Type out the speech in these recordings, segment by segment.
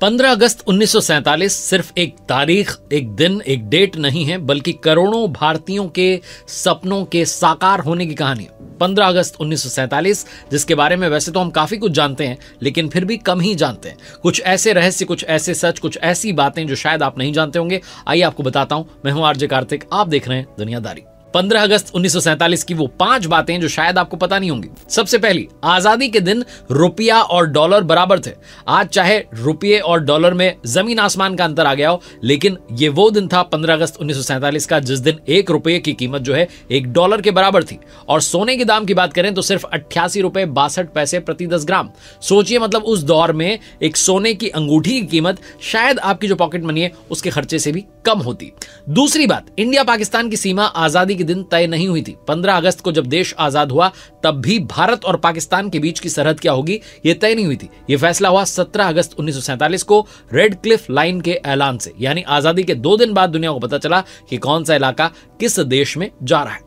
15 अगस्त 1947 सिर्फ एक तारीख, एक दिन, एक डेट नहीं है, बल्कि करोड़ों भारतीयों के सपनों के साकार होने की कहानी है। 15 अगस्त 1947, जिसके बारे में वैसे तो हम काफी कुछ जानते हैं, लेकिन फिर भी कम ही जानते हैं। कुछ ऐसे रहस्य, कुछ ऐसे सच, कुछ ऐसी बातें जो शायद आप नहीं जानते होंगे। आइए आपको बताता हूं। मैं हूं आरजे कार्तिक, आप देख रहे हैं दुनियादारी। 15 अगस्त 1947 की वो 5 बातें जो शायद आपको पता नहीं होंगी। सबसे पहली, आजादी के दिन रुपया और डॉलर बराबर थे। आज चाहे रुपये और डॉलर में जमीन आसमान का अंतर आ गया हो, लेकिन ये वो दिन था 15 अगस्त 1947 का, जिस दिन 1 रुपये की कीमत जो है 1 डॉलर के बराबर थी। और सोने के दाम की बात करें तो सिर्फ 88 रुपए 62 पैसे प्रति 10 ग्राम। सोचिए, मतलब उस दौर में एक सोने की अंगूठी की कीमत शायद आपकी जो पॉकेट मनी है उसके खर्चे से भी कम होती। दूसरी बात, इंडिया पाकिस्तान की सीमा आजादी दिन तय नहीं हुई थी। 15 अगस्त को जब देश आजाद हुआ, तब भी भारत और पाकिस्तान के बीच की सरहद क्या होगी यह तय नहीं हुई थी। यह फैसला हुआ 17 अगस्त 1947 को रेड क्लिफ लाइन के ऐलान से, यानी आजादी के 2 दिन बाद दुनिया को पता चला कि कौन सा इलाका किस देश में जा रहा है।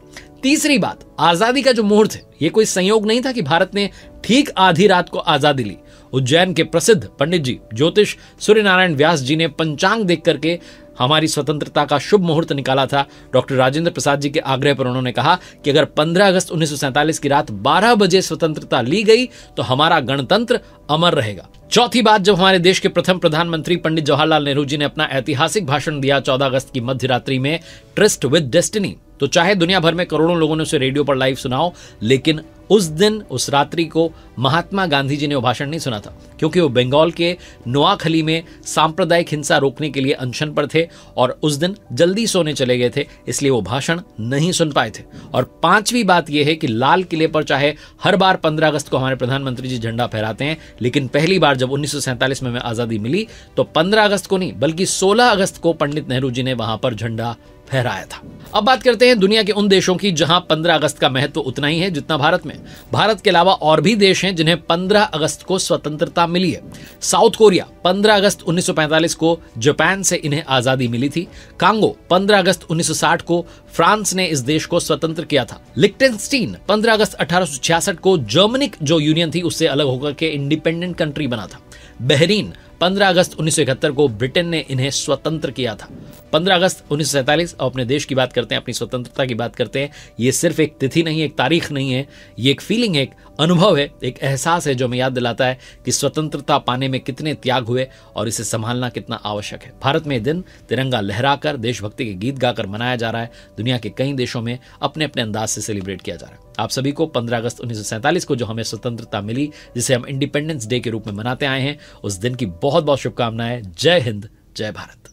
तीसरी बात, आजादी का जो मुहूर्त है, यह कोई संयोग नहीं था कि भारत ने ठीक आधी रात को आजादी ली। उज्जैन के प्रसिद्ध पंडित जी ज्योतिष सूर्यनारायण व्यास जी ने पंचांग देख करके हमारी स्वतंत्रता का शुभ मुहूर्त निकाला था। डॉक्टर राजेंद्र प्रसाद जी के आग्रह पर उन्होंने कहा कि अगर 15 अगस्त 1947 की रात 12 बजे स्वतंत्रता ली गई तो हमारा गणतंत्र अमर रहेगा। चौथी बात, जब हमारे देश के प्रथम प्रधानमंत्री पंडित जवाहरलाल नेहरू जी ने अपना ऐतिहासिक भाषण दिया 14 अगस्त की मध्यरात्रि में, ट्रिस्ट विद डेस्टिनी, तो चाहे दुनिया भर में करोड़ों लोगों ने उसे रेडियो पर लाइव सुना हो, लेकिन उस दिन, उस रात्रि को महात्मा गांधी जी ने वो भाषण नहीं सुना था, क्योंकि वो बंगाल के नोआखली में सांप्रदायिक हिंसा रोकने के लिए अनशन पर थे और उस दिन जल्दी सोने चले गए थे, इसलिए वो भाषण नहीं सुन पाए थे। और पांचवी बात यह है कि लाल किले पर चाहे हर बार 15 अगस्त को हमारे प्रधानमंत्री जी झंडा फहराते हैं, लेकिन पहली बार जब 1947 में हमें आजादी मिली तो 15 अगस्त को नहीं, बल्कि 16 अगस्त को पंडित नेहरू जी ने वहां पर झंडा फहराया था। अब बात करते हैं दुनिया के उन देशों की जहां 15 अगस्त का महत्व उतना ही है जितना भारत में। भारत के अलावा और भी देश हैं जिन्हें 15 अगस्त को स्वतंत्रता मिली है। साउथ कोरिया 15 अगस्त 1945 को जापान से इन्हें आजादी मिली थी। कांगो 15 अगस्त 1960 को फ्रांस ने इस देश को स्वतंत्र किया था। लिक्टेनस्टीन 15 अगस्त 1866 को जर्मनिक जो यूनियन थी उससे अलग होकर के इंडिपेंडेंट कंट्री बना था। बहरीन 15 अगस्त 1971 को ब्रिटेन ने इन्हें स्वतंत्र किया था। 15 अगस्त 1947, अपने देश की बात करते हैं, अपनी स्वतंत्रता की बात करते हैं। ये सिर्फ एक तिथि नहीं है, एक तारीख नहीं है, ये एक फीलिंग है, एक अनुभव है, एक एहसास है जो हमें याद दिलाता है कि स्वतंत्रता पाने में कितने त्याग हुए और इसे संभालना कितना आवश्यक है। भारत में दिन तिरंगा लहराकर, देशभक्ति के गीत गाकर मनाया जा रहा है। दुनिया के कई देशों में अपने अपने अंदाज से सेलिब्रेट किया जा रहा है। आप सभी को 15 अगस्त 1947 को जो हमें स्वतंत्रता मिली, जिसे हम इंडिपेंडेंस डे के रूप में मनाते आए हैं, उस दिन की बहुत बहुत शुभकामनाएं। जय हिंद, जय भारत।